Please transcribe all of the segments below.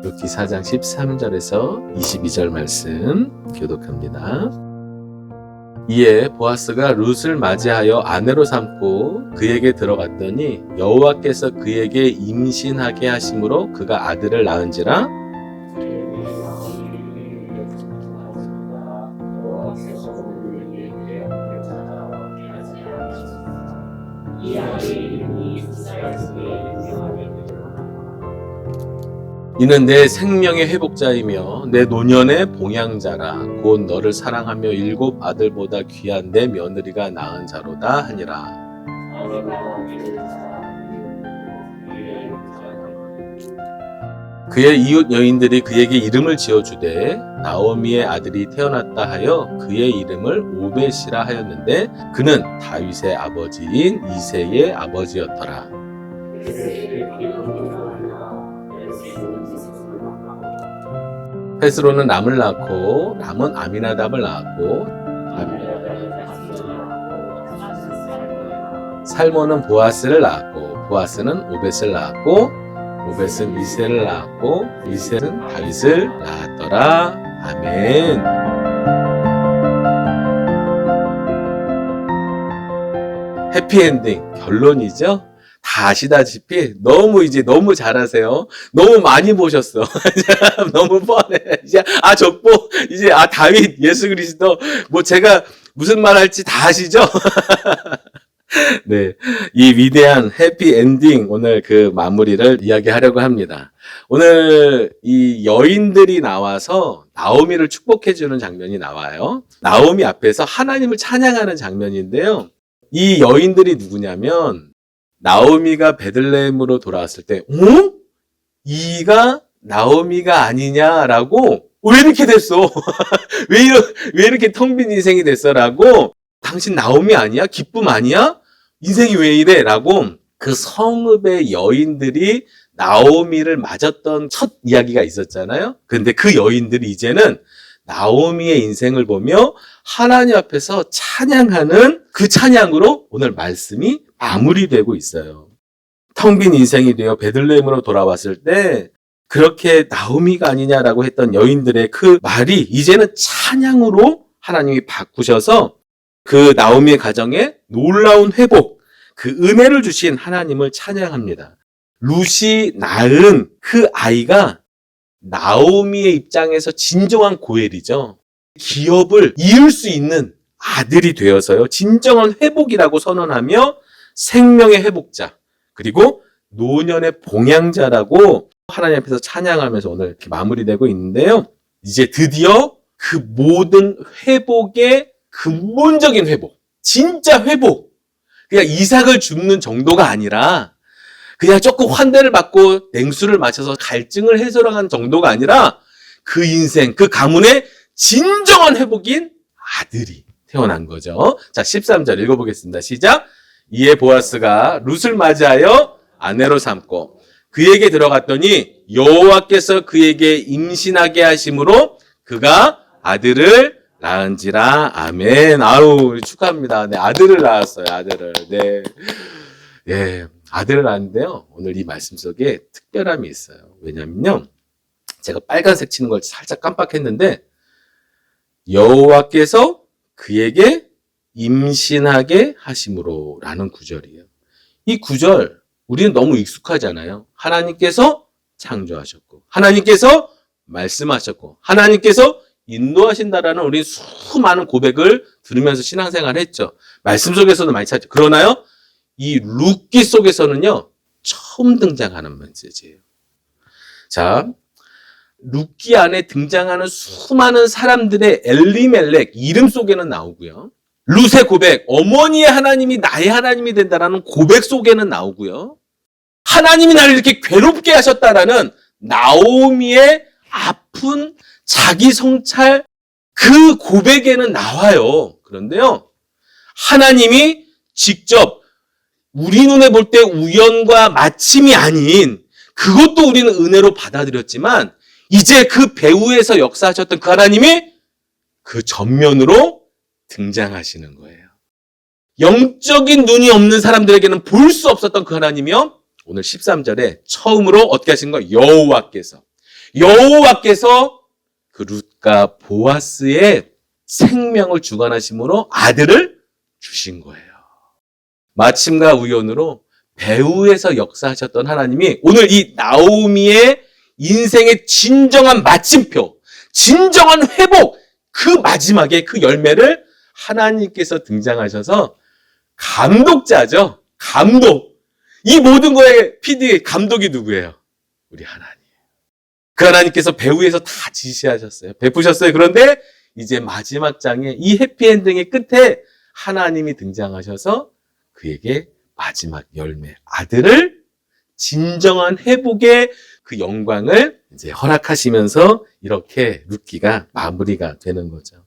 룻기 4장 13절에서 22절 말씀 교독합니다. 이에 보아스가 룻을 맞이하여 아내로 삼고 그에게 들어갔더니 여호와께서 그에게 임신하게 하심으로 그가 아들을 낳은지라. 이는 내 생명의 회복자이며 내 노년의 봉양자라. 곧 너를 사랑하며 7 아들보다 귀한 내 며느리가 낳은 자로다 하니라. 그의 이웃 여인들이 그에게 이름을 지어주되 나오미의 아들이 태어났다 하여 그의 이름을 오벳이라 하였는데 그는 다윗의 아버지인 이새의 아버지였더라. 헤스로는 람을 낳고 람은 아미나답을 낳았고 살몬은 보아스를 낳았고 보아스는 오벳을 낳았고 오벳은 이새를 낳았고 이새는 다윗을 낳았더라. 아멘. 해피엔딩 결론이죠. 다 아시다시피 너무 잘하세요. 너무 많이 보셨어. 너무 뻔해. 이제 족보 이제 다윗 예수 그리스도 뭐 제가 무슨 말 할지 다 아시죠? 네, 이 위대한 해피엔딩 오늘 그 마무리를 이야기하려고 합니다. 오늘 이 여인들이 나와서 나오미를 축복해주는 장면이 나와요. 나오미 앞에서 하나님을 찬양하는 장면인데요. 이 여인들이 누구냐면 나오미가 베들레헴으로 돌아왔을 때 이가 나오미가 아니냐라고 왜 이렇게 됐어? 왜 이렇게 텅 빈 인생이 됐어라고 당신 나오미 아니야? 기쁨 아니야? 인생이 왜 이래? 라고 그 성읍의 여인들이 나오미를 맞았던 첫 이야기가 있었잖아요. 근데 그 여인들이 이제는 나오미의 인생을 보며 하나님 앞에서 찬양하는 그 찬양으로 오늘 말씀이 마무리되고 있어요. 텅 빈 인생이 되어 베들레헴으로 돌아왔을 때 그렇게 나오미가 아니냐라고 했던 여인들의 그 말이 이제는 찬양으로 하나님이 바꾸셔서 그 나오미의 가정에 놀라운 회복, 그 은혜를 주신 하나님을 찬양합니다. 룻이 낳은 그 아이가 나오미의 입장에서 진정한 고엘이죠. 기업을 이을 수 있는 아들이 되어서요. 진정한 회복이라고 선언하며 생명의 회복자, 그리고 노년의 봉양자라고 하나님 앞에서 찬양하면서 오늘 이렇게 마무리되고 있는데요. 이제 드디어 그 모든 회복의 근본적인 회복, 진짜 회복. 그냥 이삭을 줍는 정도가 아니라 그냥 조금 환대를 받고 냉수를 마셔서 갈증을 해소하는 정도가 아니라 그 인생, 그 가문의 진정한 회복인 아들이 태어난 거죠. 자, 13절 읽어보겠습니다. 시작. 이에 보아스가 룻을 맞이하여 아내로 삼고 그에게 들어갔더니 여호와께서 그에게 임신하게 하심으로 그가 아들을 낳은지라. 아멘. 아우, 축하합니다. 네, 아들을 낳았어요. 아들을. 네. 예. 아들을 낳았는데요. 오늘 이 말씀 속에 특별함이 있어요. 왜냐면요. 제가 빨간색 치는 걸 살짝 깜빡했는데 여호와께서 그에게 임신하게 하심으로 라는 구절이에요. 이 구절 우리는 너무 익숙하잖아요. 하나님께서 창조하셨고 하나님께서 말씀하셨고 하나님께서 인도하신다라는 우리 수많은 고백을 들으면서 신앙생활을 했죠. 말씀 속에서도 많이 찾죠. 그러나요? 이 룻기 속에서는요. 처음 등장하는 메시지예요. 자, 룻기 안에 등장하는 수많은 사람들의 엘리멜렉 이름 속에는 나오고요. 룻의 고백, 어머니의 하나님이 나의 하나님이 된다라는 고백 속에는 나오고요. 하나님이 나를 이렇게 괴롭게 하셨다라는 나오미의 아픈 자기 성찰 그 고백에는 나와요. 그런데요. 하나님이 직접 우리 눈에 볼 때 우연과 마침이 아닌 그것도 우리는 은혜로 받아들였지만 이제 그 배후에서 역사하셨던 그 하나님이 그 전면으로 등장하시는 거예요. 영적인 눈이 없는 사람들에게는 볼 수 없었던 그 하나님이요. 오늘 13절에 처음으로 어떻게 하신 거예요? 여호와께서. 여호와께서 그 룻과 보아스의 생명을 주관하심으로 아들을 주신 거예요. 마침과 우연으로 배후에서 역사하셨던 하나님이 오늘 이 나오미의 인생의 진정한 마침표, 진정한 회복, 그 마지막에 그 열매를 하나님께서 등장하셔서 감독자죠. 감독. 이 모든 거에 PD 감독이 누구예요? 우리 하나님. 그 하나님께서 배후에서 다 지시하셨어요. 베푸셨어요. 그런데 이제 마지막 장에 이 해피엔딩의 끝에 하나님이 등장하셔서 그에게 마지막 열매, 아들을 진정한 회복의 그 영광을 이제 허락하시면서 이렇게 룻기가 마무리가 되는 거죠.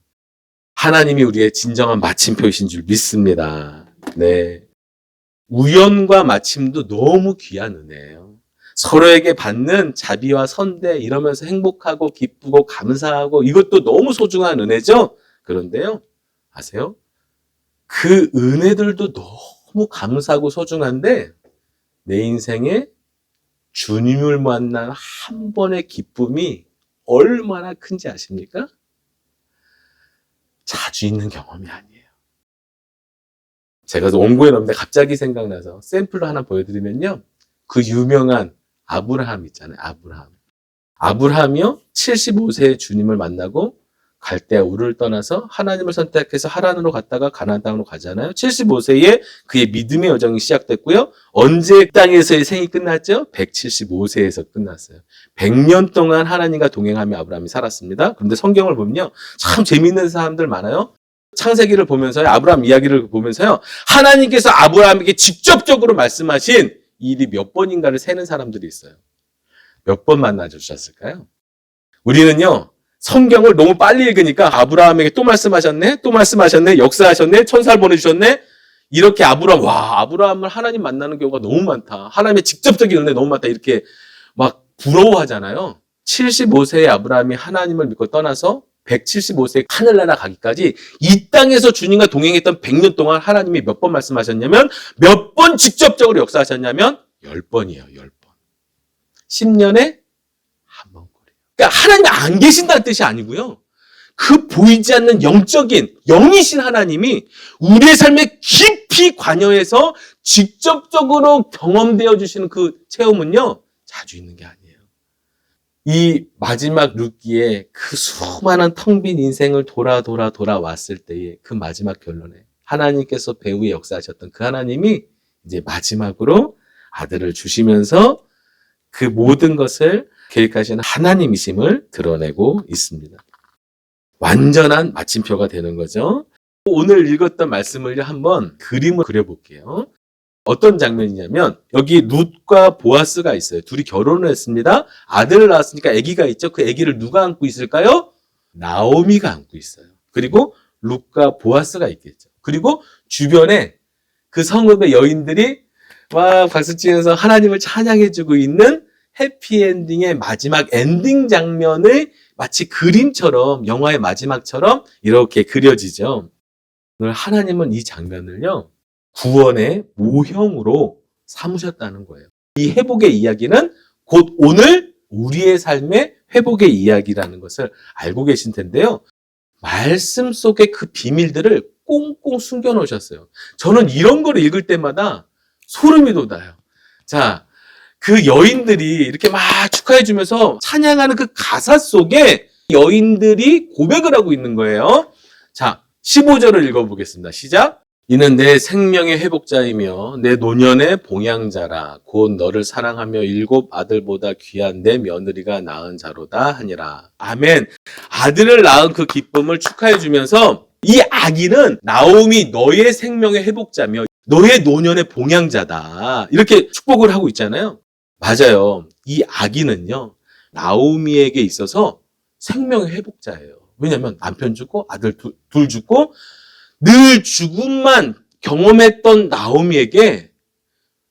하나님이 우리의 진정한 마침표이신 줄 믿습니다. 네. 우연과 마침도 너무 귀한 은혜예요. 서로에게 받는 자비와 선대 이러면서 행복하고 기쁘고 감사하고 이것도 너무 소중한 은혜죠. 그런데요, 아세요? 그 은혜들도 너무 감사하고 소중한데 내 인생에 주님을 만난 한 번의 기쁨이 얼마나 큰지 아십니까? 자주 있는 경험이 아니에요. 제가 원고에 넣었는데 갑자기 생각나서 샘플로 하나 보여드리면요. 그 유명한 아브라함 있잖아요. 아브라함이요. 75세에 주님을 만나고 갈대아 우르를 떠나서 하나님을 선택해서 하란으로 갔다가 가나안 땅으로 가잖아요. 75세에 그의 믿음의 여정이 시작됐고요. 언제 땅에서의 생이 끝났죠? 175세에서 끝났어요. 100년 동안 하나님과 동행하며 아브라함이 살았습니다. 그런데 성경을 보면요. 참 재미있는 사람들 많아요. 창세기를 보면서요. 아브라함 이야기를 보면서요. 하나님께서 아브라함에게 직접적으로 말씀하신 일이 몇 번인가를 세는 사람들이 있어요. 몇 번 만나주셨을까요? 우리는요. 성경을 너무 빨리 읽으니까 아브라함에게 또 말씀하셨네, 역사하셨네, 천사를 보내주셨네. 이렇게 아브라함을 하나님 만나는 경우가 너무 많다. 하나님의 직접적인 은혜 너무 많다. 이렇게 막 부러워하잖아요. 75세의 아브라함이 하나님을 믿고 떠나서 175세에 하늘나라 가기까지 이 땅에서 주님과 동행했던 100년 동안 하나님이 몇 번 말씀하셨냐면, 몇 번 직접적으로 역사하셨냐면 10번이에요. 10번. 10년에 한 번. 그러니까 하나님이 안 계신다는 뜻이 아니고요. 그 보이지 않는 영적인 영이신 하나님이 우리의 삶에 깊이 관여해서 직접적으로 경험되어 주시는 그 체험은요. 자주 있는 게 아니에요. 이 마지막 룻기에 그 수많은 텅 빈 인생을 돌아왔을 때의 그 마지막 결론에 하나님께서 배후에 역사하셨던 그 하나님이 이제 마지막으로 아들을 주시면서 그 모든 것을 계획하시는 하나님이심을 드러내고 있습니다. 완전한 마침표가 되는 거죠. 오늘 읽었던 말씀을 한번 그림을 그려볼게요. 어떤 장면이냐면 여기 룻과 보아스가 있어요. 둘이 결혼을 했습니다. 아들을 낳았으니까 아기가 있죠. 그 아기를 누가 안고 있을까요? 나오미가 안고 있어요. 그리고 룻과 보아스가 있겠죠. 그리고 주변에 그 성읍의 여인들이 막 박수치면서 하나님을 찬양해주고 있는 해피엔딩의 마지막 엔딩 장면을 마치 그림처럼 영화의 마지막처럼 이렇게 그려지죠. 오늘 하나님은 이 장면을요. 구원의 모형으로 삼으셨다는 거예요. 이 회복의 이야기는 곧 오늘 우리의 삶의 회복의 이야기라는 것을 알고 계신 텐데요. 말씀 속의 그 비밀들을 꽁꽁 숨겨놓으셨어요. 저는 이런 걸 읽을 때마다 소름이 돋아요. 자, 그 여인들이 이렇게 막 축하해주면서 찬양하는 그 가사 속에 여인들이 고백을 하고 있는 거예요. 자, 15절을 읽어보겠습니다. 시작. 이는 내 생명의 회복자이며 내 노년의 봉양자라. 곧 너를 사랑하며 7 아들보다 귀한 내 며느리가 낳은 자로다 하니라. 아멘. 아들을 낳은 그 기쁨을 축하해주면서 이 아기는 나오미 너의 생명의 회복자며 너의 노년의 봉양자다. 이렇게 축복을 하고 있잖아요. 맞아요. 이 아기는요. 나오미에게 있어서 생명의 회복자예요. 왜냐하면 남편 죽고 아들 둘 죽고 늘 죽음만 경험했던 나오미에게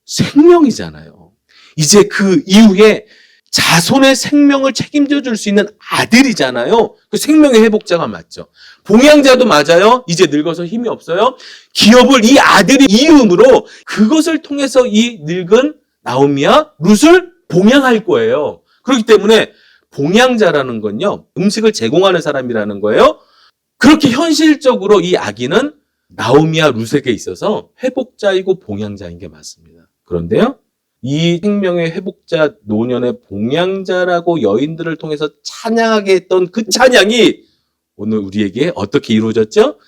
생명이잖아요. 이제 그 이후에 자손의 생명을 책임져 줄 수 있는 아들이잖아요. 그 생명의 회복자가 맞죠. 봉양자도 맞아요. 이제 늙어서 힘이 없어요. 기업을 이 아들이 이음으로 그것을 통해서 이 늙은 나오미와 룻을 봉양할 거예요. 그렇기 때문에 봉양자라는 건요, 음식을 제공하는 사람이라는 거예요. 그렇게 현실적으로 이 아기는 나오미와 루색에 있어서 회복자이고 봉양자인 게 맞습니다. 그런데요, 이 생명의 회복자, 노년의 봉양자라고 여인들을 통해서 찬양하게 했던 그 찬양이 오늘 우리에게 어떻게 이루어졌죠?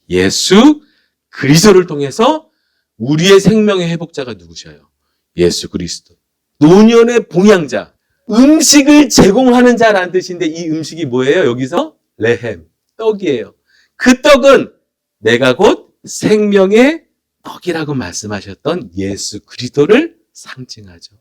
예수 그리스도를 통해서 우리의 생명의 회복자가 누구셔요? 예수 그리스도. 노년의 봉양자. 음식을 제공하는 자라는 뜻인데 이 음식이 뭐예요? 여기서 레헴, 떡이에요. 그 떡은 내가 곧 생명의 떡이라고 말씀하셨던 예수 그리스도를 상징하죠.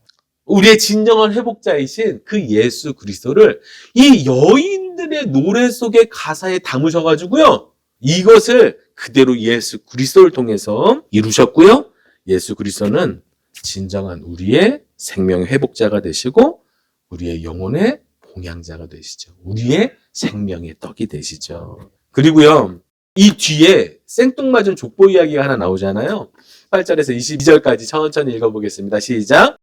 우리의 진정한 회복자이신 그 예수 그리스도를 이 여인들의 노래 속의 가사에 담으셔가지고요, 이것을 그대로 예수 그리스도를 통해서 이루셨고요. 예수 그리스도는 진정한 우리의 생명의 회복자가 되시고 우리의 영혼의 봉양자가 되시죠. 우리의 생명의 떡이 되시죠. 그리고요, 이 뒤에 생뚱맞은 족보 이야기가 하나 나오잖아요. 8절에서 22절까지 천천히 읽어보겠습니다. 시작.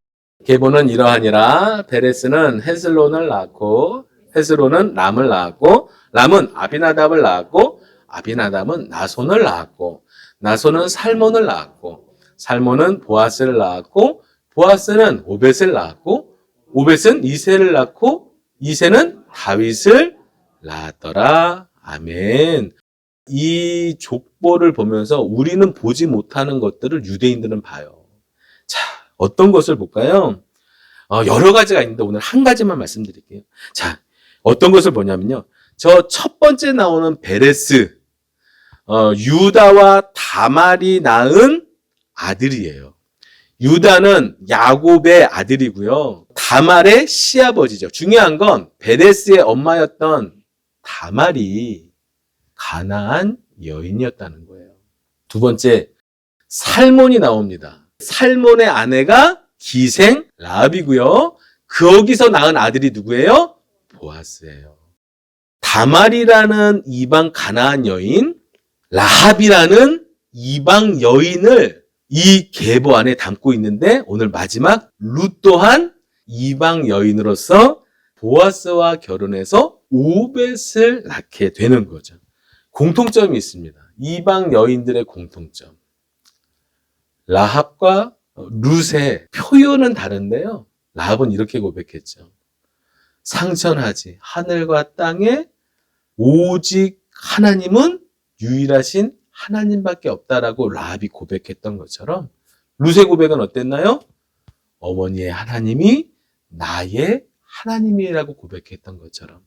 계보는 이러하니라. 베레스는 헤슬론을 낳고 헤스론은 람을 낳았고 람은 아비나답을 낳았고 아비나답은 나손을 낳았고 나손은 살몬을 낳았고 살몬은 보아스를 낳았고 보아스는 오벳을 낳았고 오벳은 이새를 낳고 이새는 다윗을 낳았더라. 아멘. 이 족보를 보면서 우리는 보지 못하는 것들을 유대인들은 봐요. 자, 어떤 것을 볼까요? 여러 가지가 있는데 오늘 한 가지만 말씀드릴게요. 자, 어떤 것을 보냐면요, 저 첫 번째 나오는 베레스, 유다와 다말이 낳은 아들이에요. 유다는 야곱의 아들이고요. 다말의 시아버지죠. 중요한 건 베레스의 엄마였던 다말이 가나안 여인이었다는 거예요. 두 번째, 살몬이 나옵니다. 살몬의 아내가 기생 라합이고요. 거기서 낳은 아들이 누구예요? 보아스예요. 다말이라는 이방 가나안 여인, 라합이라는 이방 여인을 이 계보 안에 담고 있는데 오늘 마지막 룻 또한 이방 여인으로서 보아스와 결혼해서 오벳을 낳게 되는 거죠. 공통점이 있습니다. 이방 여인들의 공통점. 라합과 룻의 표현은 다른데요. 라합은 이렇게 고백했죠. 상천하지 하늘과 땅에 오직 하나님은 유일하신 하나님밖에 없다라고 라합이 고백했던 것처럼 룻의 고백은 어땠나요? 어머니의 하나님이 나의 하나님이라고 고백했던 것처럼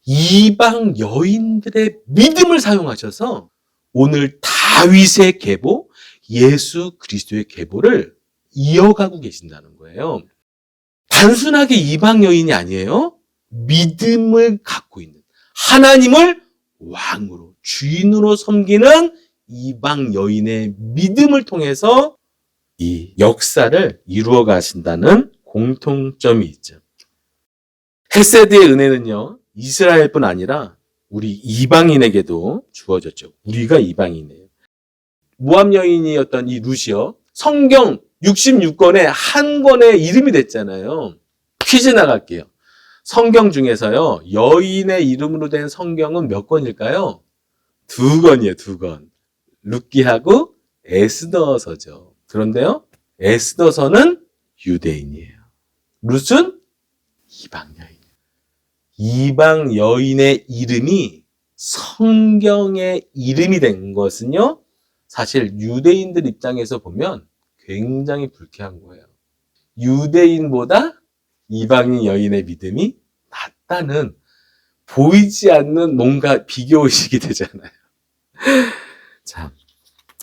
이방 여인들의 믿음을 사용하셔서 오늘 다윗의 계보, 예수 그리스도의 계보를 이어가고 계신다는 거예요. 단순하게 이방 여인이 아니에요. 믿음을 갖고 있는, 하나님을 왕으로, 주인으로 섬기는 이방 여인의 믿음을 통해서 이 역사를 이루어 가신다는 공통점이 있죠. 헤세드의 은혜는요, 이스라엘뿐 아니라 우리 이방인에게도 주어졌죠. 우리가 이방인이에요. 모압 여인이었던 이 룻이요, 성경 66권의 한 권의 이름이 됐잖아요. 퀴즈 나갈게요. 성경 중에서요, 여인의 이름으로 된 성경은 몇 권일까요? 2권이에요, 2권. 룻기하고 에스더서죠. 그런데요, 에스더서는 유대인이에요. 룻은 이방 여인. 이방 여인의 이름이 성경의 이름이 된 것은요, 사실 유대인들 입장에서 보면 굉장히 불쾌한 거예요. 유대인보다 이방인 여인의 믿음이 낫다는, 보이지 않는 뭔가 비교의식이 되잖아요. 자,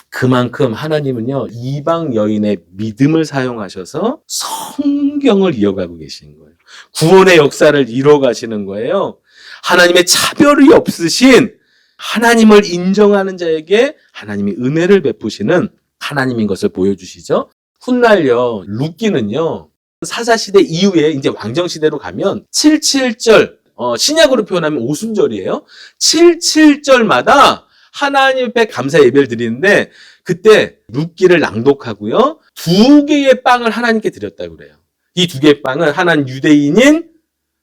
그만큼 하나님은요, 이방 여인의 믿음을 사용하셔서 성경을 이어가고 계신 거예요. 구원의 역사를 이루어 가시는 거예요. 하나님의 차별이 없으신, 하나님을 인정하는 자에게 하나님이 은혜를 베푸시는 하나님인 것을 보여주시죠. 훗날요, 룻기는요, 사사시대 이후에 이제 왕정시대로 가면 77절, 신약으로 표현하면 오순절이에요. 77절마다 하나님 앞에 감사 예배를 드리는데 그때 룻기를 낭독하고요, 2개의 빵을 하나님께 드렸다고 그래요. 이 2개의 빵은 하나는 유대인인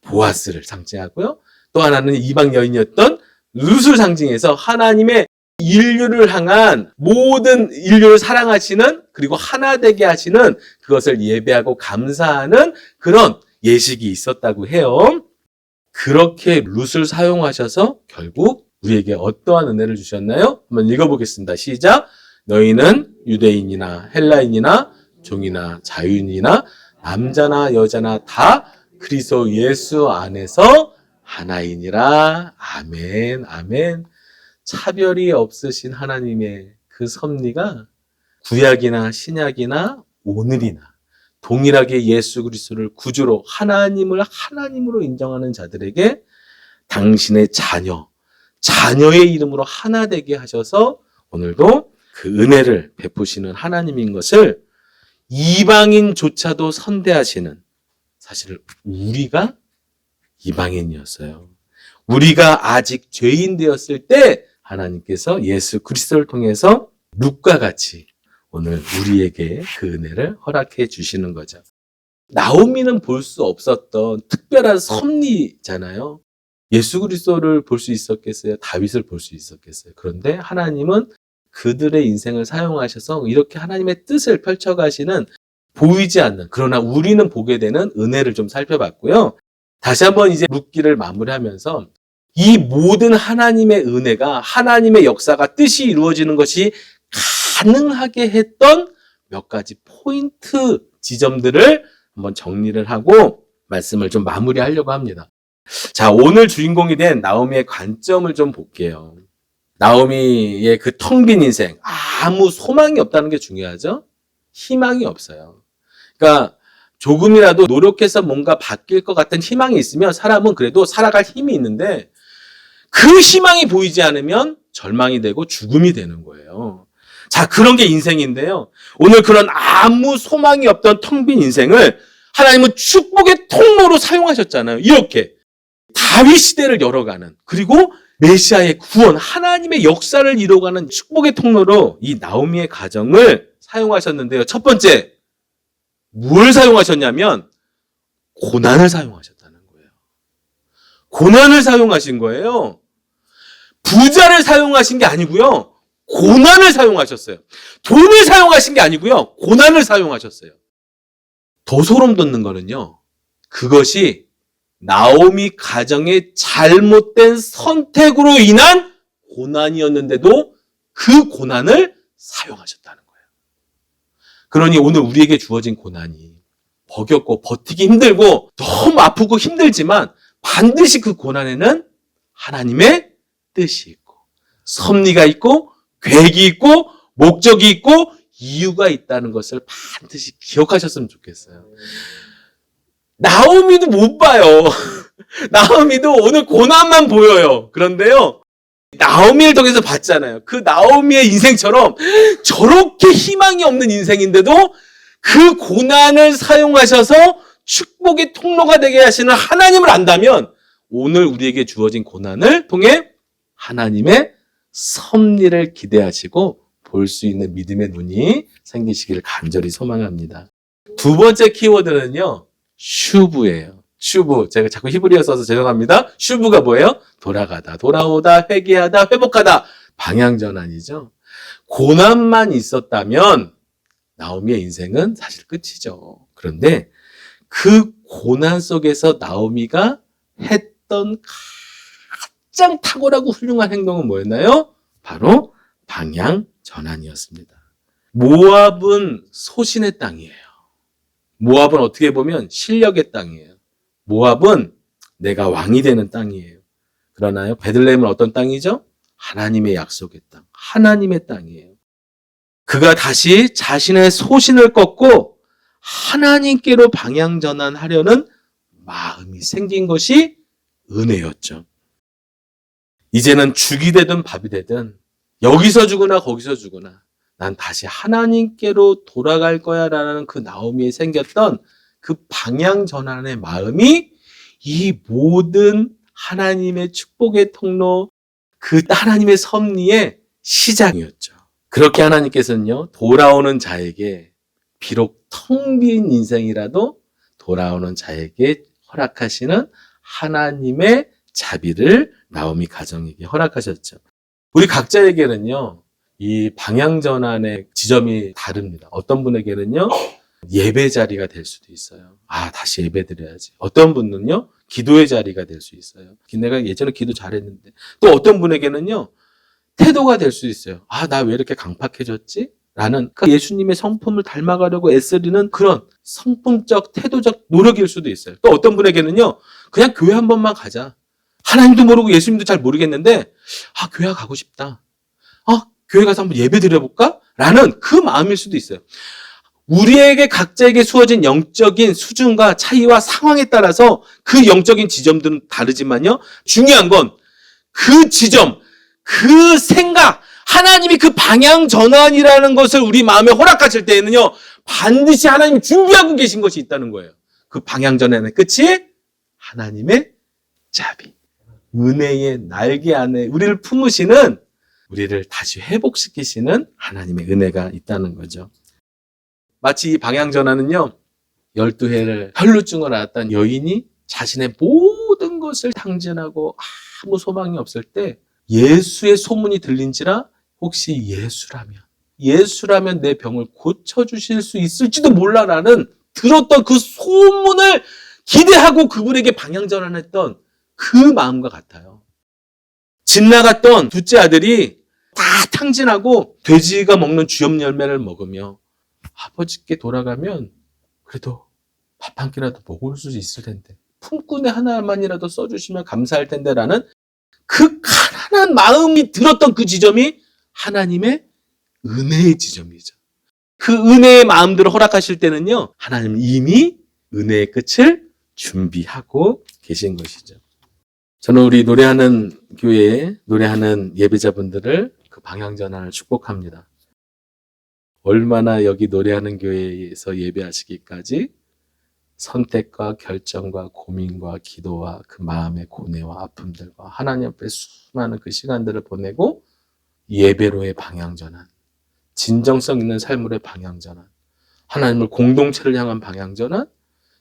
보아스를 상징하고요. 또 하나는 이방 여인이었던 룻을 상징해서 하나님의 인류를 향한 모든 인류를 사랑하시는 그리고 하나 되게 하시는 그것을 예배하고 감사하는 그런 예식이 있었다고 해요. 그렇게 룻을 사용하셔서 결국 우리에게 어떠한 은혜를 주셨나요? 한번 읽어보겠습니다. 시작. 너희는 유대인이나 헬라인이나 종이나 자유인이나 남자나 여자나 다 그리스도 예수 안에서 하나이니라. 아멘, 아멘. 차별이 없으신 하나님의 그 섭리가 구약이나 신약이나 오늘이나 동일하게 예수 그리스도를 구주로 하나님을 하나님으로 인정하는 자들에게 당신의 자녀의 이름으로 하나 되게 하셔서 오늘도 그 은혜를 베푸시는 하나님인 것을 이방인조차도 선대하시는, 사실 우리가 이방인이었어요. 우리가 아직 죄인 되었을 때 하나님께서 예수 그리스도를 통해서 룻과 같이 오늘 우리에게 그 은혜를 허락해 주시는 거죠. 나오미는 볼 수 없었던 특별한 섭리잖아요. 예수 그리스도를 볼 수 있었겠어요? 다윗을 볼 수 있었겠어요? 그런데 하나님은 그들의 인생을 사용하셔서 이렇게 하나님의 뜻을 펼쳐가시는 보이지 않는, 그러나 우리는 보게 되는 은혜를 좀 살펴봤고요. 다시 한번 이제 룻기를 마무리하면서 이 모든 하나님의 은혜가, 하나님의 역사가 뜻이 이루어지는 것이 가능하게 했던 몇 가지 포인트 지점들을 한번 정리를 하고 말씀을 좀 마무리하려고 합니다. 자, 오늘 주인공이 된 나오미의 관점을 좀 볼게요. 나오미의 그 텅 빈 인생, 아무 소망이 없다는 게 중요하죠? 희망이 없어요. 그러니까 조금이라도 노력해서 뭔가 바뀔 것 같은 희망이 있으면 사람은 그래도 살아갈 힘이 있는데 그 희망이 보이지 않으면 절망이 되고 죽음이 되는 거예요. 자, 그런 게 인생인데요. 오늘 그런 아무 소망이 없던 텅 빈 인생을 하나님은 축복의 통로로 사용하셨잖아요. 이렇게 다윗 시대를 열어가는, 그리고 메시아의 구원, 하나님의 역사를 이루어가는 축복의 통로로 이 나오미의 가정을 사용하셨는데요. 첫 번째, 뭘 사용하셨냐면 고난을 사용하셨다는 거예요. 고난을 사용하신 거예요. 부자를 사용하신 게 아니고요. 고난을 사용하셨어요. 돈을 사용하신 게 아니고요. 고난을 사용하셨어요. 더 소름 돋는 거는요, 그것이 나오미 가정의 잘못된 선택으로 인한 고난이었는데도 그 고난을 사용하셨다는 거예요. 그러니 오늘 우리에게 주어진 고난이 버겁고 버티기 힘들고 너무 아프고 힘들지만 반드시 그 고난에는 하나님의 뜻이 있고 섭리가 있고 계획이 있고 목적이 있고 이유가 있다는 것을 반드시 기억하셨으면 좋겠어요. 나오미도 못 봐요. 나오미도 오늘 고난만 보여요. 그런데요, 나오미를 통해서 봤잖아요. 그 나오미의 인생처럼 저렇게 희망이 없는 인생인데도 그 고난을 사용하셔서 축복의 통로가 되게 하시는 하나님을 안다면 오늘 우리에게 주어진 고난을 통해 하나님의 섭리를 기대하시고 볼 수 있는 믿음의 눈이 생기시기를 간절히 소망합니다. 두 번째 키워드는요, 슈브예요. 슈브. 제가 자꾸 히브리어 써서 죄송합니다. 슈브가 뭐예요? 돌아가다, 돌아오다, 회개하다, 회복하다. 방향전환이죠. 고난만 있었다면 나오미의 인생은 사실 끝이죠. 그런데 그 고난 속에서 나오미가 했던 가장 탁월하고 훌륭한 행동은 뭐였나요? 바로 방향전환이었습니다. 모압은 소신의 땅이에요. 모압은 어떻게 보면 실력의 땅이에요. 모압은 내가 왕이 되는 땅이에요. 그러나요, 베들레헴은 어떤 땅이죠? 하나님의 약속의 땅, 하나님의 땅이에요. 그가 다시 자신의 소신을 꺾고 하나님께로 방향전환하려는 마음이 생긴 것이 은혜였죠. 이제는 죽이 되든 밥이 되든 여기서 죽으나 거기서 죽으나 난 다시 하나님께로 돌아갈 거야 라는 그 나오미에 생겼던 그 방향전환의 마음이 이 모든 하나님의 축복의 통로, 그 하나님의 섭리의 시작이었죠. 그렇게 하나님께서는요, 돌아오는 자에게 비록 텅 빈 인생이라도 돌아오는 자에게 허락하시는 하나님의 자비를 나오미 가정에게 허락하셨죠. 우리 각자에게는요, 이 방향전환의 지점이 다릅니다. 어떤 분에게는요, 예배 자리가 될 수도 있어요. 다시 예배 드려야지. 어떤 분은요, 기도의 자리가 될 수 있어요. 내가 예전에 기도 잘했는데. 또 어떤 분에게는요, 태도가 될 수 있어요. 나 왜 이렇게 강팍해졌지? 라는 그 예수님의 성품을 닮아가려고 애쓰리는 그런 성품적, 태도적 노력일 수도 있어요. 또 어떤 분에게는요, 그냥 교회 한 번만 가자. 하나님도 모르고 예수님도 잘 모르겠는데, 교회 가고 싶다. 교회 가서 한번 예배 드려볼까? 라는 그 마음일 수도 있어요. 우리에게 각자에게 수어진 영적인 수준과 차이와 상황에 따라서 그 영적인 지점들은 다르지만요. 중요한 건 그 지점, 그 생각, 하나님이 그 방향 전환이라는 것을 우리 마음에 허락하실 때에는요. 반드시 하나님이 준비하고 계신 것이 있다는 거예요. 그 방향 전환의 끝이 하나님의 자비, 은혜의 날개 안에 우리를 품으시는, 우리를 다시 회복시키시는 하나님의 은혜가 있다는 거죠. 마치 이 방향 전환은요, 12해를 혈루증을 앓았던 여인이 자신의 모든 것을 탕진하고 아무 소망이 없을 때 예수의 소문이 들린지라 혹시 예수라면 내 병을 고쳐주실 수 있을지도 몰라라는 들었던 그 소문을 기대하고 그분에게 방향 전환했던 그 마음과 같아요. 집 나갔던 둘째 아들이 다 탕진하고 돼지가 먹는 쥐염 열매를 먹으며 아버지께 돌아가면 그래도 밥 한 끼라도 먹을 수 있을 텐데, 품꾼에 하나만이라도 써주시면 감사할 텐데라는 그 가난한 마음이 들었던 그 지점이 하나님의 은혜의 지점이죠. 그 은혜의 마음들을 허락하실 때는요, 하나님은 이미 은혜의 끝을 준비하고 계신 것이죠. 저는 우리 노래하는 교회에 노래하는 예배자분들을 그 방향전환을 축복합니다. 얼마나 여기 노래하는 교회에서 예배하시기까지 선택과 결정과 고민과 기도와 그 마음의 고뇌와 아픔들과 하나님 앞에 수많은 그 시간들을 보내고 예배로의 방향전환, 진정성 있는 삶으로의 방향전환, 하나님을 공동체를 향한 방향전환,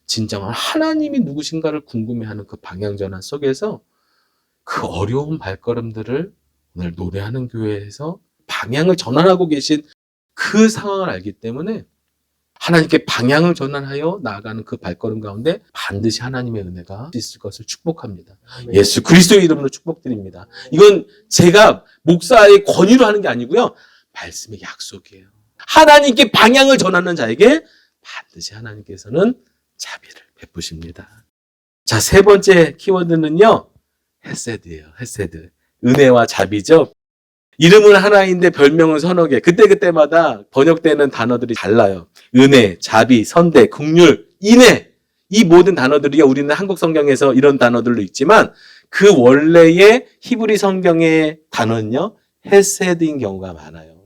진정한 하나님이 누구신가를 궁금해하는 그 방향전환 속에서 그 어려운 발걸음들을 오늘 노래하는 교회에서 방향을 전환하고 계신 그 상황을 알기 때문에 하나님께 방향을 전환하여 나아가는 그 발걸음 가운데 반드시 하나님의 은혜가 있을 것을 축복합니다. 예수 그리스도의 이름으로 축복드립니다. 이건 제가 목사의 권유로 하는 게 아니고요. 말씀의 약속이에요. 하나님께 방향을 전하는 자에게 반드시 하나님께서는 자비를 베푸십니다. 자, 세 번째 키워드는요. 헤세드예요. 헤세드. 은혜와 자비죠. 이름은 하나인데 별명은 서너 개. 그때마다 번역되는 단어들이 달라요. 은혜, 자비, 선대, 긍휼, 인애. 이 모든 단어들이요. 우리는 한국 성경에서 이런 단어들로 있지만 그 원래의 히브리 성경의 단어는요. 헤세드인 경우가 많아요.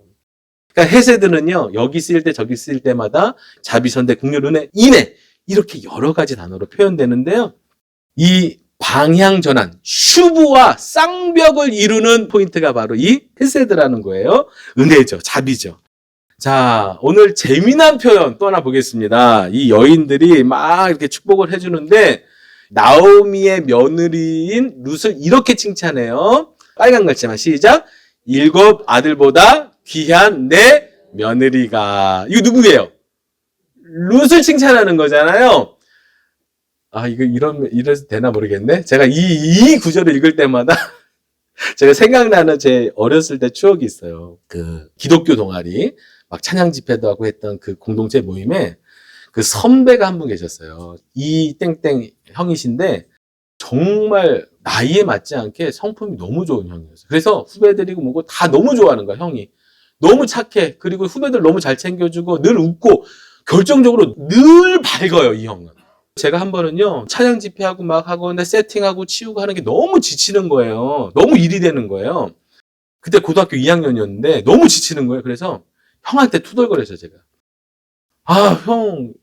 그러니까 헤세드는요. 여기 쓰일 때 저기 쓰일 때마다 자비, 선대, 긍휼, 은혜, 인애. 이렇게 여러 가지 단어로 표현되는데요. 이 방향 전환, 슈브와 쌍벽을 이루는 포인트가 바로 이 헤세드라는 거예요. 은혜죠. 자비죠. 자, 오늘 재미난 표현 또 하나 보겠습니다. 이 여인들이 막 이렇게 축복을 해주는데 나오미의 며느리인 룻을 이렇게 칭찬해요. 빨간 글자만 시작. 7 아들보다 귀한 내 며느리가. 이거 누구예요? 룻을 칭찬하는 거잖아요. 이래서 되나 모르겠네. 제가 이 구절을 읽을 때마다 제가 생각나는 제 어렸을 때 추억이 있어요. 그 기독교 동아리, 막 찬양 집회도 하고 했던 그 공동체 모임에 그 선배가 한 분 계셨어요. 이 땡땡 형이신데 정말 나이에 맞지 않게 성품이 너무 좋은 형이었어요. 그래서 후배들이고 뭐고 다 너무 좋아하는 거야, 형이. 너무 착해. 그리고 후배들 너무 잘 챙겨주고 늘 웃고 결정적으로 늘 밝아요, 이 형은. 제가 한 번은요, 찬양 집회하고 막 하고, 근데 세팅하고 치우고 하는 게 너무 지치는 거예요. 너무 일이 되는 거예요. 그때 고등학교 2학년이었는데, 너무 지치는 거예요. 그래서 형한테 투덜거렸어요, 제가. 형,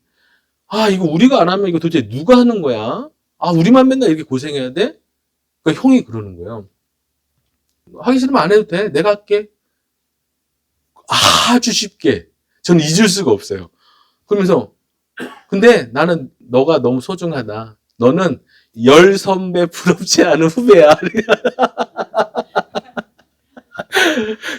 이거 우리가 안 하면 이거 도대체 누가 하는 거야? 우리만 맨날 이렇게 고생해야 돼? 그러니까 형이 그러는 거예요. 하기 싫으면 안 해도 돼. 내가 할게. 아주 쉽게. 저는 잊을 수가 없어요. 그러면서, 근데 나는 너가 너무 소중하다. 너는 열 선배 부럽지 않은 후배야.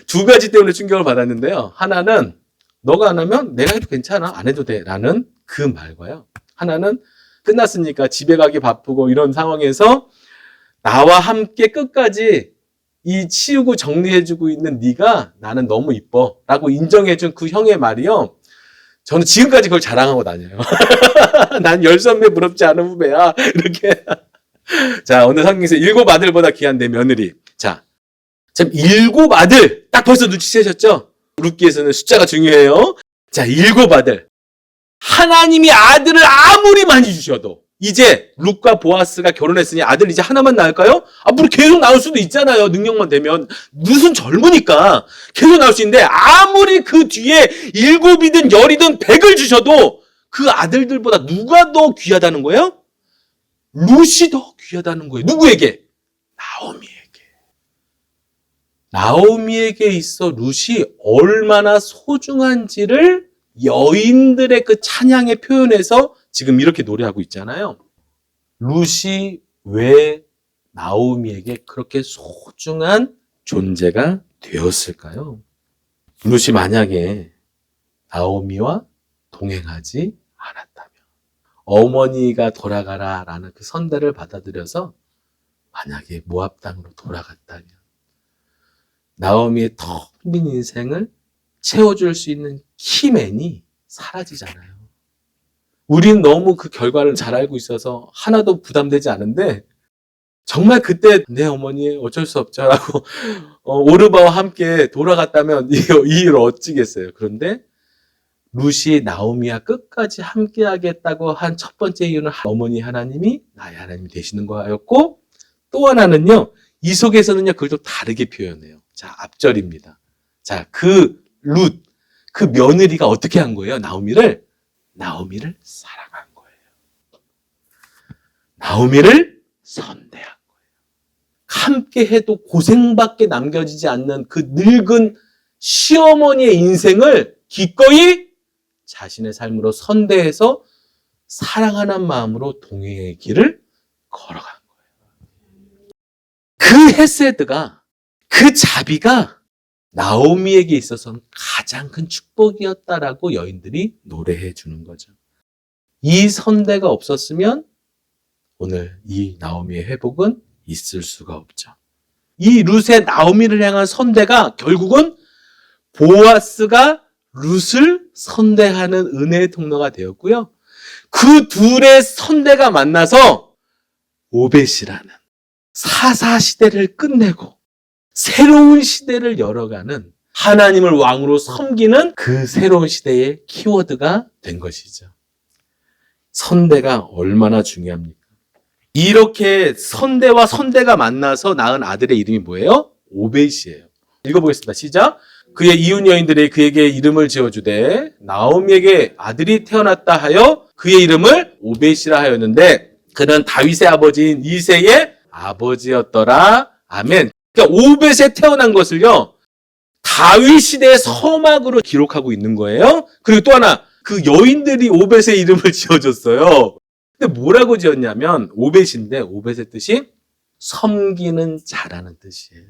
두 가지 때문에 충격을 받았는데요. 하나는 너가 안 하면 내가 해도 괜찮아. 안 해도 돼. 라는 그 말과요. 하나는 끝났으니까 집에 가기 바쁘고 이런 상황에서 나와 함께 끝까지 이 치우고 정리해주고 있는 네가 나는 너무 이뻐. 라고 인정해준 그 형의 말이요. 저는 지금까지 그걸 자랑하고 다녀요. 난 열 선배 부럽지 않은 후배야. 이렇게. 자, 오늘 성경에서 7 아들보다 귀한 내 며느리. 자, 참 7 아들. 딱 벌써 눈치채셨죠? 룻기에서는 숫자가 중요해요. 자, 7 아들. 하나님이 아들을 아무리 많이 주셔도 이제 룻과 보아스가 결혼했으니 아들 이제 하나만 낳을까요? 앞으로 계속 낳을 수도 있잖아요. 능력만 되면. 무슨 젊으니까 계속 낳을 수 있는데 아무리 그 뒤에 7이든 10이든 100을 주셔도 그 아들들보다 누가 더 귀하다는 거예요? 룻이 더 귀하다는 거예요. 누구에게? 나오미에게. 나오미에게 있어 룻이 얼마나 소중한지를 여인들의 그 찬양의 표현에서 지금 이렇게 노래하고 있잖아요. 룻이 왜 나오미에게 그렇게 소중한 존재가 되었을까요? 룻이 만약에 나오미와 동행하지 않았다면, 어머니가 돌아가라라는 그 선대를 받아들여서 만약에 모압 땅으로 돌아갔다면 나오미의 텅 빈 인생을 채워줄 수 있는 키맨이 사라지잖아요. 우린 너무 그 결과를 잘 알고 있어서 하나도 부담되지 않은데 정말 그때 내 어머니 어쩔 수 없죠라고 오르바와 함께 돌아갔다면 이 일을 어찌겠어요. 그런데 룻이 나오미와 끝까지 함께 하겠다고 한 첫 번째 이유는 어머니 하나님이 나의 하나님이 되시는 거였고, 또 하나는요, 이 속에서는요, 그걸 좀 다르게 표현해요. 자, 앞절입니다. 자, 그 룻, 그 며느리가 어떻게 한 거예요? 나오미를 사랑한 거예요. 나오미를 선대한 거예요. 함께 해도 고생밖에 남겨지지 않는 그 늙은 시어머니의 인생을 기꺼이 자신의 삶으로 선대해서 사랑하는 마음으로 동행의 길을 걸어간 거예요. 그 헤세드가, 그 자비가 나오미에게 있어서는 가장 큰 축복이었다라고 여인들이 노래해 주는 거죠. 이 선대가 없었으면 오늘 이 나오미의 회복은 있을 수가 없죠. 이 룻의 나오미를 향한 선대가 결국은 보아스가 룻을 선대하는 은혜의 통로가 되었고요. 그 둘의 선대가 만나서 오벳이라는 사사 시대를 끝내고 새로운 시대를 열어가는, 하나님을 왕으로 섬기는 그 새로운 시대의 키워드가 된 것이죠. 선대가 얼마나 중요합니까? 이렇게 선대와 선대가 만나서 낳은 아들의 이름이 뭐예요? 오벳이에요. 읽어보겠습니다. 시작. 그의 이웃 여인들이 그에게 이름을 지어주되 나오미에게 아들이 태어났다 하여 그의 이름을 오벳이라 하였는데 그는 다윗의 아버지인 이새의 아버지였더라. 아멘. 그러니까 오벳에 태어난 것을요, 다윗 시대의 서막으로 기록하고 있는 거예요. 그리고 또 하나, 그 여인들이 오벳의 이름을 지어줬어요. 근데 뭐라고 지었냐면 오벳인데, 오벳의 뜻이 섬기는 자라는 뜻이에요.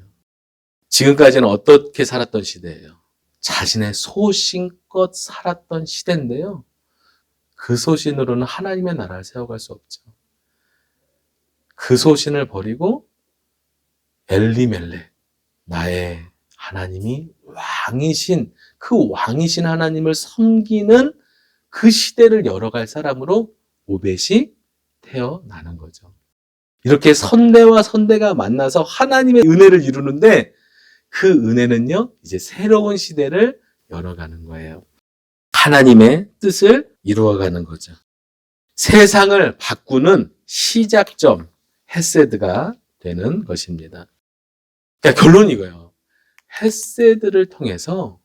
지금까지는 어떻게 살았던 시대예요? 자신의 소신껏 살았던 시대인데요. 그 소신으로는 하나님의 나라를 세워갈 수 없죠. 그 소신을 버리고 엘리멜렉, 나의 하나님이 왕이신, 그 왕이신 하나님을 섬기는 그 시대를 열어갈 사람으로 오벳이 태어나는 거죠. 이렇게 선대와 선대가 만나서 하나님의 은혜를 이루는데 그 은혜는요, 이제 새로운 시대를 열어가는 거예요. 하나님의 뜻을 이루어가는 거죠. 세상을 바꾸는 시작점, 헤세드가 되는 것입니다. 그러니까 결론이 이거예요. 헤세드를 통해서,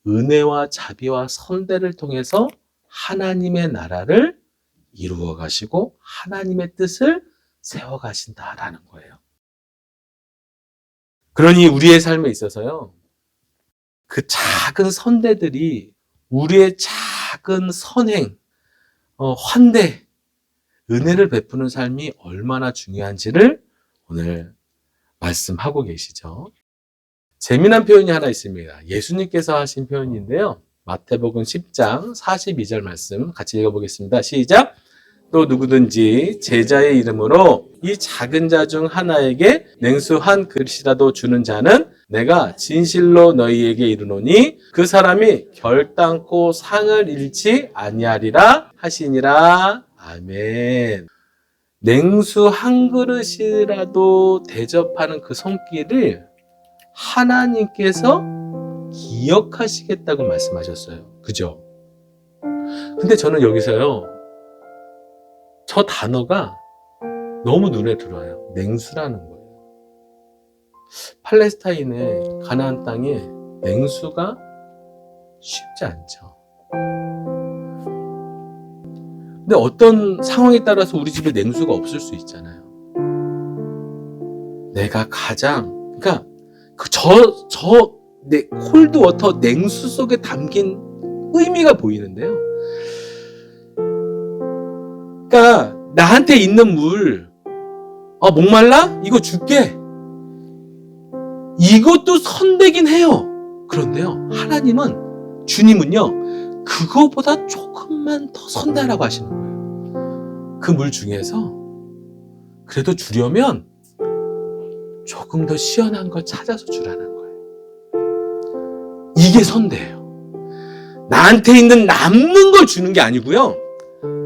은혜와 자비와 선대를 통해서 하나님의 나라를 이루어 가시고 하나님의 뜻을 세워 가신다라는 거예요. 그러니 우리의 삶에 있어서요, 그 작은 선대들이 우리의 작은 선행, 환대, 은혜를 베푸는 삶이 얼마나 중요한지를 오늘 말씀하고 계시죠. 재미난 표현이 하나 있습니다. 예수님께서 하신 표현인데요. 마태복음 10장 42절 말씀 같이 읽어보겠습니다. 시작! 또 누구든지 제자의 이름으로 이 작은 자 중 하나에게 냉수 한 그릇이라도 주는 자는 내가 진실로 너희에게 이르노니 그 사람이 결단코 상을 잃지 아니하리라 하시니라. 아멘. 냉수 한 그릇이라도 대접하는 그 손길을 하나님께서 기억하시겠다고 말씀하셨어요. 그죠? 근데 저는 여기서요, 저 단어가 너무 눈에 들어와요. 냉수라는 거예요. 팔레스타인의 가나안 땅에 냉수가 쉽지 않죠. 근데 어떤 상황에 따라서 우리 집에 냉수가 없을 수 있잖아요. 내가 가장, 그러니까 내 콜드워터 냉수 속에 담긴 의미가 보이는데요. 그러니까 나한테 있는 물, 목말라? 이거 줄게. 이것도 선되긴 해요. 그런데요, 하나님은, 주님은요, 그거보다 조금만 더 선대하라고 하시는 거예요. 그 물 중에서 그래도 주려면 조금 더 시원한 걸 찾아서 주라는 거예요. 이게 선대예요. 나한테 있는 남는 걸 주는 게 아니고요,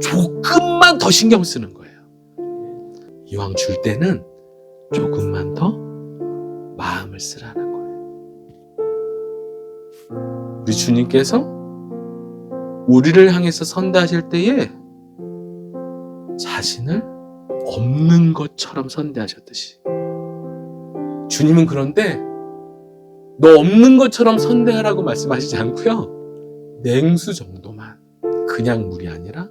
조금만 더 신경 쓰는 거예요. 이왕 줄 때는 조금만 더 마음을 쓰라는 거예요. 우리 주님께서 우리를 향해서 선대하실 때에 자신을 없는 것처럼 선대하셨듯이, 주님은 그런데 너 없는 것처럼 선대하라고 말씀하시지 않고요, 냉수 정도만, 그냥 물이 아니라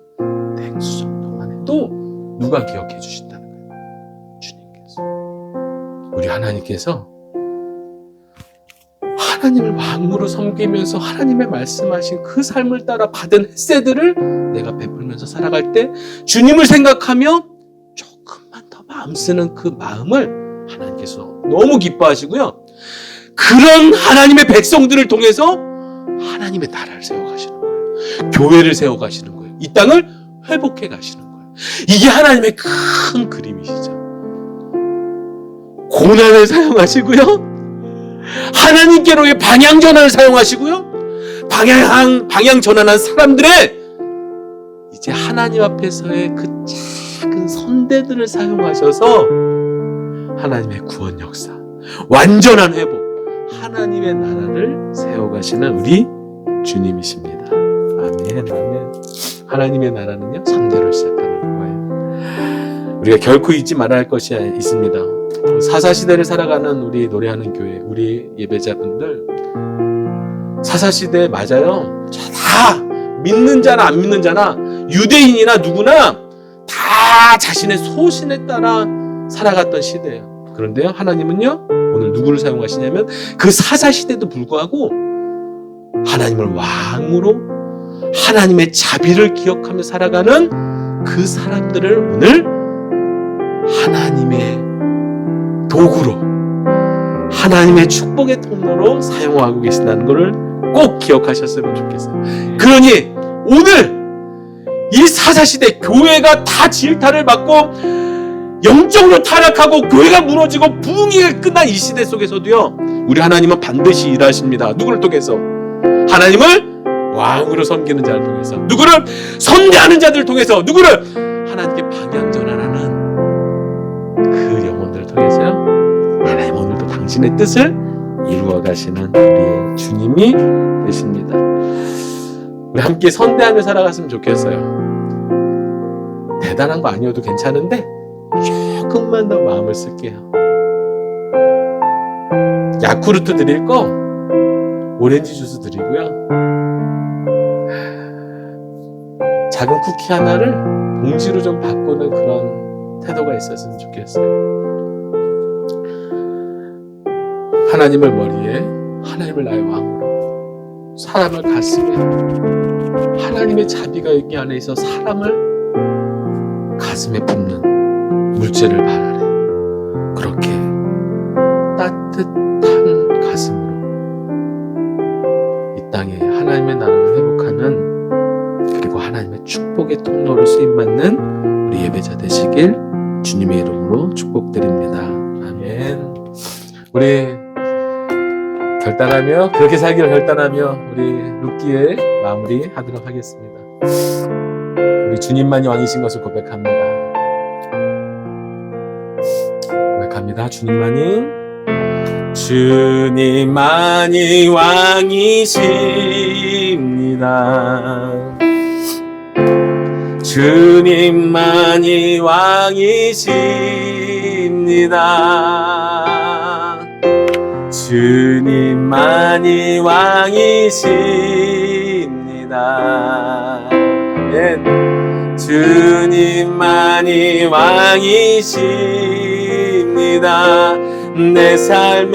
냉수 정도만 해도 누가 기억해 주신다는 거예요? 주님께서. 우리 하나님께서 하나님을 마음으로 섬기면서 하나님의 말씀하신 그 삶을 따라 받은 햇새들을 내가 베풀면서 살아갈 때 주님을 생각하며 조금만 더 마음 쓰는 그 마음을 하나님께서 너무 기뻐하시고요, 그런 하나님의 백성들을 통해서 하나님의 나라를 세워가시는 거예요. 교회를 세워가시는 거예요. 이 땅을 회복해 가시는 거예요. 이게 하나님의 큰 그림이시죠. 고난을 사용하시고요, 하나님께로의 방향 전환을 사용하시고요, 방향 전환한 사람들의 이제 하나님 앞에서의 그 작은 선대들을 사용하셔서 하나님의 구원 역사, 완전한 회복, 하나님의 나라를 세워가시는 우리 주님이십니다. 아멘, 아멘. 하나님의 나라는요, 선대로 시작하는 거예요. 우리가 결코 잊지 말아야 할 것이 있습니다. 사사시대를 살아가는 우리 노래하는 교회, 우리 예배자분들, 사사시대 맞아요. 다 믿는 자나 안 믿는 자나, 유대인이나 누구나 다 자신의 소신에 따라 살아갔던 시대예요. 그런데요, 하나님은요, 오늘 누구를 사용하시냐면 그 사사시대도 불구하고 하나님을 왕으로 하나님의 자비를 기억하며 살아가는 그 사람들을 오늘 하나님의 도구로, 하나님의 축복의 통로로 사용하고 계신다는 것을 꼭 기억하셨으면 좋겠어요. 그러니 오늘 이 사사시대 교회가 다 질타를 받고 영적으로 타락하고 교회가 무너지고 부흥이 끝난 이 시대 속에서도요, 우리 하나님은 반드시 일하십니다. 누구를 통해서? 하나님을 왕으로 섬기는 자를 통해서, 누구를 선대하는 자들을 통해서, 누구를 하나님께 방향 전환하는 그 영혼들을 통해서요, 하나님 오늘도 당신의 뜻을 이루어 가시는 우리의 주님이 되십니다. 우리 함께 선대하며 살아갔으면 좋겠어요. 대단한 거 아니어도 괜찮은데 조금만 더 마음을 쓸게요. 야쿠르트 드릴 거 오렌지 주스 드리고요, 작은 쿠키 하나를 봉지로 좀 바꾸는 그런 태도가 있었으면 좋겠어요. 하나님을 머리에, 하나님을 나의 왕으로, 사람을 가슴에, 하나님의 자비가 여기 안에 있어 사람을 가슴에 붙는 물질을 바라래. 그렇게 따뜻한 가슴으로 이 땅에 하나님의 나라를 회복하는, 그리고 하나님의 축복의 통로로 쓰임받는 우리 예배자 되시길 주님의 이름으로 축복드립니다. 아멘. 우리 결단하며, 그렇게 살기를 결단하며 우리 룻기에 마무리하도록 하겠습니다. 우리 주님만이 왕이신 것을 고백합니다. 주님만이 왕이십니다. 주님만이 왕이십니다. 주님만이 왕이십니다. 아멘. 주님만이 왕이십니다. 내 삶에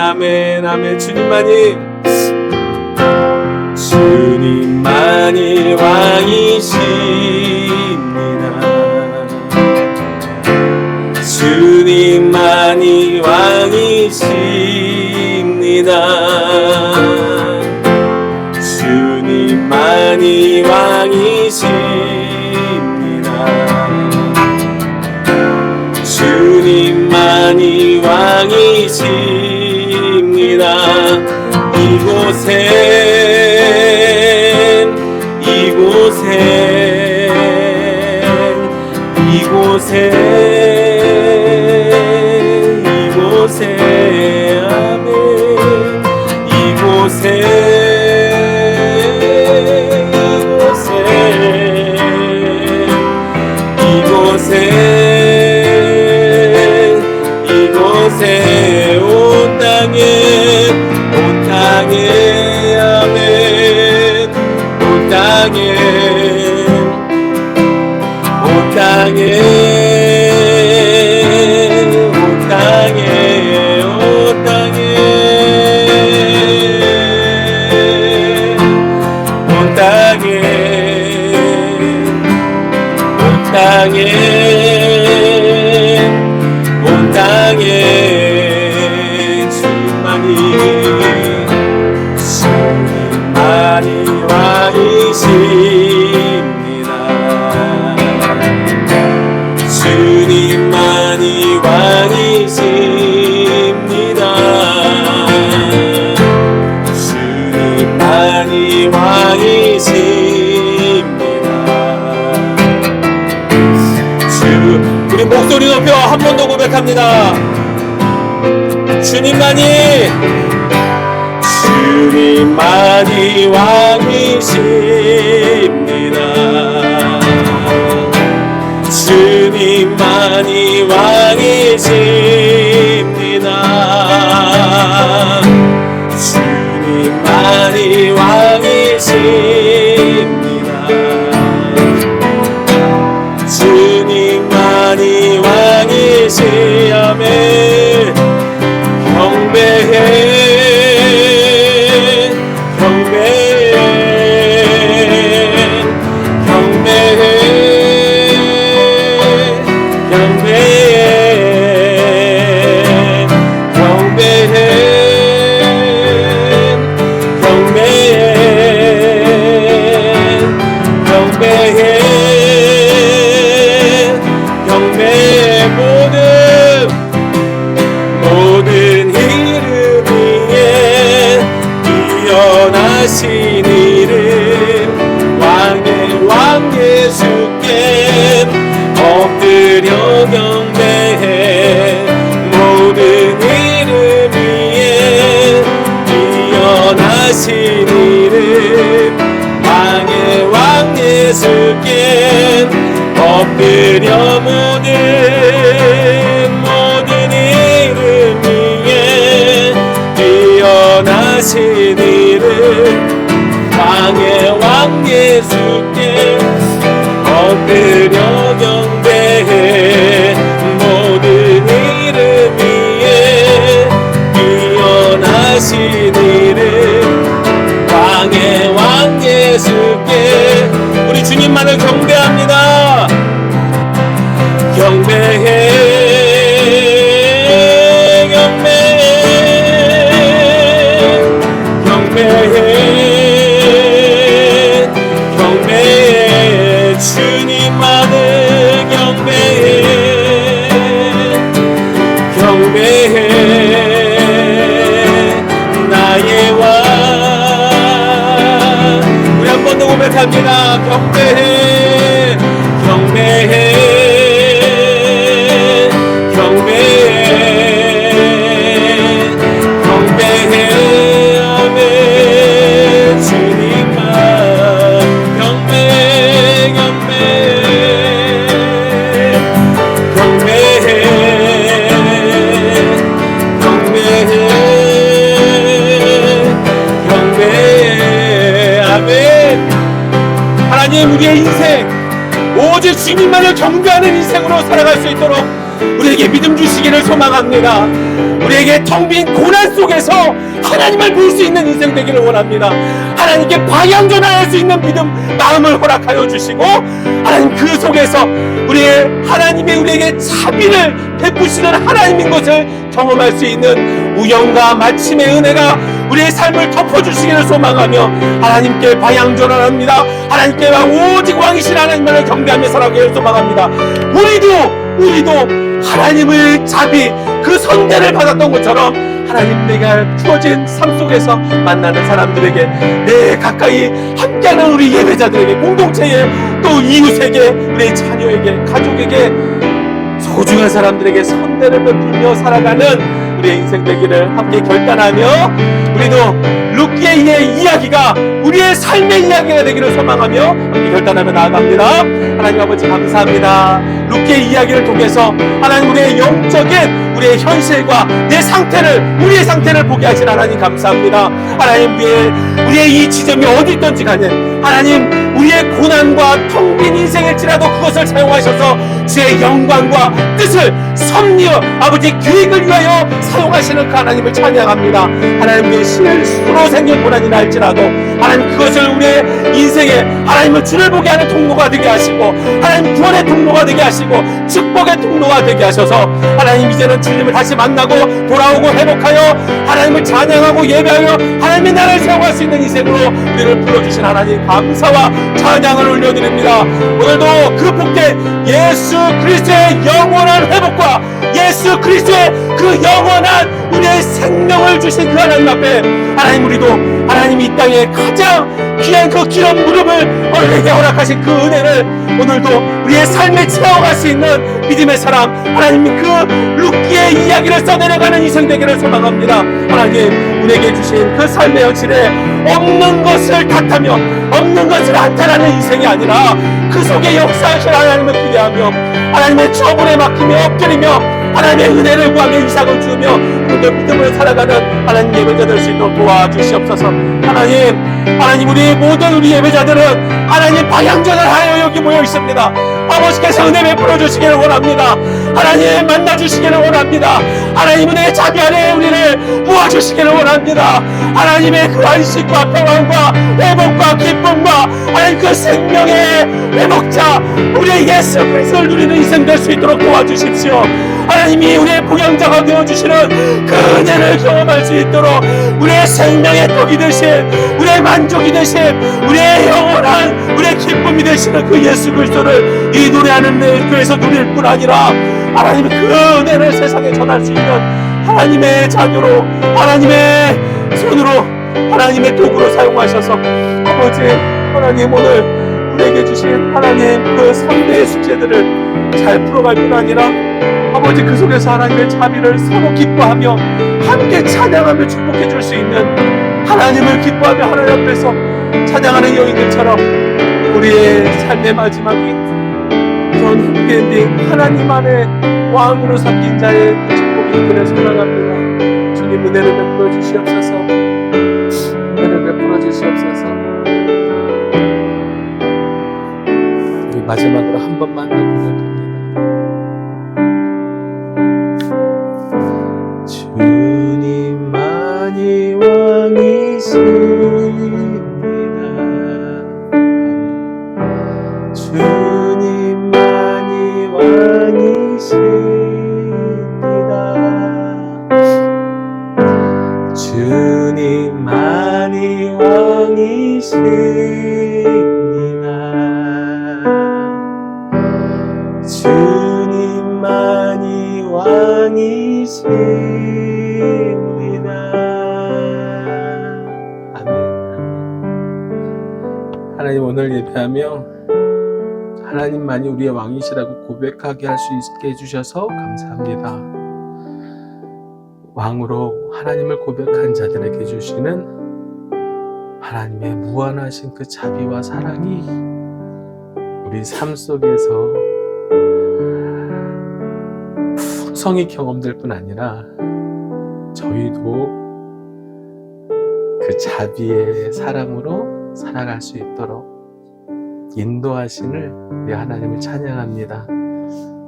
아멘. 아멘. 주님만이 왕이십니다. 주님만이 왕이십니다. 주님만이 왕이십니다. 주님만이 왕이십니다. 이곳에 온 땅에 아멘. 온 땅에 주님만이 왕이십니다. 주님만이 왕이십니다. 주님만이 왕이십니다. 우리 목소리 높여 한 번 더 고백합니다. 주님만이 왕이십니다. 주님만이 왕이십니다. 주님만이 왕이십니다. 주님만이 왕이시야매 경배해 모든 이름 위에 뛰어나신 이름 왕의 왕 예수께 엎드려 경배해 모든 이름 위에 뛰어나신 이름 왕의 왕 예수께 엎드려 모든 주님만을 경배하는 인생으로 살아갈 수 있도록 우리에게 믿음 주시기를 소망합니다. 우리에게 텅 빈 고난 속에서 하나님을 볼 수 있는 인생 되기를 원합니다. 하나님께 방향 전환할 수 있는 믿음 마음을 허락하여 주시고, 하나님 그 속에서 하나님의 우리에게 자비를 베푸시는 하나님인 것을 경험할 수 있는 우연과 마침의 은혜가 우리의 삶을 덮어주시기를 소망하며 하나님께 방향 전환합니다. 하나님께 오직 왕이신 하나님만을 경배하며 살아가기를 소망합니다. 우리도 하나님의 자비, 그 선대를 받았던 것처럼 하나님 내가 주어진 삶 속에서 만나는 사람들에게, 내 가까이 함께하는 우리 예배자들에게, 공동체에, 또 이웃에게, 우리 자녀에게, 가족에게, 소중한 사람들에게 선대를 베풀며 살아가는 우리의 인생 되기를 함께 결단하며, 우리도 룻기의 이야기가 우리의 삶의 이야기가 되기를 소망하며 함께 결단하며 나아갑니다. 하나님 아버지 감사합니다. 룻기의 이야기를 통해서 하나님 우리의 영적인 우리의 현실과 우리의 상태를 보게 하신 하나님 감사합니다. 하나님 우리의 이 지점이 어디 있든지 간에 하나님 우리의 고난과 텅 빈 인생일지라도 그것을 사용하셔서 주의 영광과 뜻을 섭리어 아버지 계획을 위하여 사용하시는 그 하나님을 찬양합니다. 하나님의 실수로 생긴 고난이나 할지라도 하나님 그것을 우리의 인생에 하나님을 주를 보게 하는 통로가 되게 하시고, 하나님 구원의 통로가 되게 하시고, 축복의 통로가 되게 하셔서 하나님 이제는 주님을 다시 만나고 돌아오고 회복하여 하나님을 찬양하고 예배하여 하나님의 나라를 세워갈 수 있는 인생으로 우리를 불러주신 하나님 감사와 찬양을 올려드립니다. 오늘도 그 복된 예수 그리스도의 영원한 회복과 예수 그리스도의 그 영원한 우리의 생명을 주신 그 하나님 앞에 하나님 우리도 하나님 이 땅에 가장 귀한 그 기름 무릎을 우리에게 허락하신 그 은혜를 오늘도 우리의 삶에 채워갈 수 있는 믿음의 사람, 하나님 그 룻기의 이야기를 써내려가는 인생 되기를 소망합니다. 하나님 우리에게 주신 그 삶의 현실에 없는 것을 탓하며 없는 것을 한탄하는 인생이 아니라 그 속에 역사하실 하나님을 기대하며 하나님의 처분에 맡기며 엎드리며 하나님의 은혜를 구하며 이삭을 주며 오늘도 믿음을 살아가는 하나님 예배자 될 수 있도록 도와주시옵소서. 하나님 우리 예배자들은 하나님 방향전을 하여 여기 모여 있습니다. 아버지께서 은혜 베풀어 주시기를 원합니다. 하나님 만나 주시기를 원합니다. 하나님 은혜의 자비 안에 우리를 모아주시기를 원합니다. 하나님의 그 안식과 평안과 회복과 기쁨과 하나님 그 생명의 회복자 우리의 예수 그리스도를 누리는 인생 될 수 있도록 도와주십시오. 하나님이 우리의 복양자가 되어주시는 그 은혜를 경험할 수 있도록 우리의 생명의 떡이 되신, 우리의 만족이 되신, 우리의 영원한 우리의 기쁨이 되시는 그 예수 그리스도를 이 노래하는 교회에서 누릴 뿐 아니라 하나님의 그 은혜를 세상에 전할 수 있는 하나님의 자녀로, 하나님의 손으로, 하나님의 도구로 사용하셔서 아버지 하나님 오늘 우리에게 주신 하나님 그 선대의 숙제들을 잘 풀어갈 뿐 아니라 아버지 그 속에서 하나님의 자비를 서로 기뻐하며 함께 찬양하며 축복해 줄 수 있는, 하나님을 기뻐하며 하나님 앞에서 찬양하는 여인들처럼 우리의 삶의 마지막이 그런 해피엔딩 하나님 안에 왕으로 삼긴 자의 그 축복이 있기를 소망합니다. 주님 은혜를 베풀어 주시옵소서. 은혜를 베풀어 주시옵소서. 우리 마지막으로 한 번만 더 고백합니다. 주님만이 왕이십니다. 주님만이 왕이십니다. 주님만이 왕이십니다. 주님만이 왕이십니다. 하나님 오늘 예배하며 하나님만이 우리의 왕이시라고 고백하게 할 수 있게 해주셔서 감사합니다. 왕으로 하나님을 고백한 자들에게 주시는 하나님의 무한하신 그 자비와 사랑이 우리 삶 속에서 풍성히 경험될 뿐 아니라 저희도 그 자비의 사랑으로 살아갈 수 있도록 인도하심을 우리 하나님을 찬양합니다.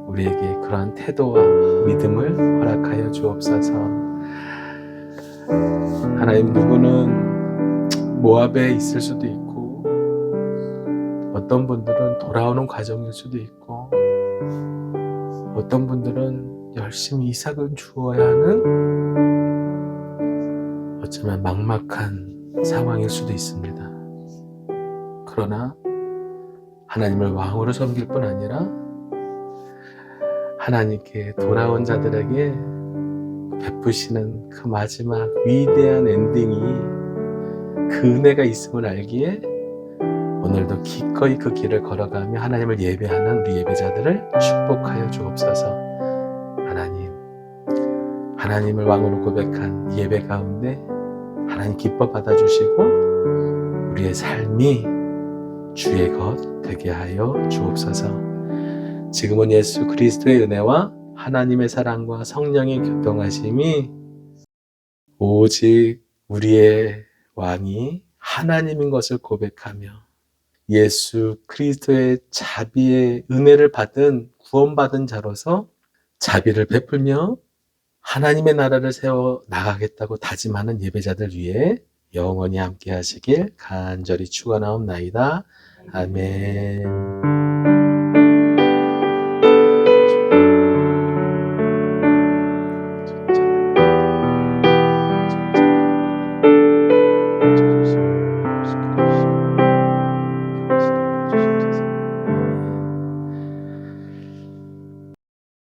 우리에게 그러한 태도와 믿음을 허락하여 주옵소서. 하나님, 누구는 모압에 있을 수도 있고 어떤 분들은 돌아오는 과정일 수도 있고 어떤 분들은 열심히 이삭을 주어야 하는 어쩌면 막막한 상황일 수도 있습니다. 그러나 하나님을 왕으로 섬길 뿐 아니라 하나님께 돌아온 자들에게 베푸시는 그 마지막 위대한 엔딩이 그 은혜가 있음을 알기에 오늘도 기꺼이 그 길을 걸어가며 하나님을 예배하는 우리 예배자들을 축복하여 주옵소서. 하나님, 하나님을 왕으로 고백한 예배 가운데 하나님 기뻐 받아주시고 우리의 삶이 주의 것 되게 하여 주옵소서. 지금은 예수 그리스도의 은혜와 하나님의 사랑과 성령의 교통하심이 오직 우리의 왕이 하나님인 것을 고백하며 예수 그리스도의 자비의 은혜를 받은 구원받은 자로서 자비를 베풀며 하나님의 나라를 세워 나가겠다고 다짐하는 예배자들 위해 영원히 함께 하시길 간절히 축원하옵나이다. 아멘.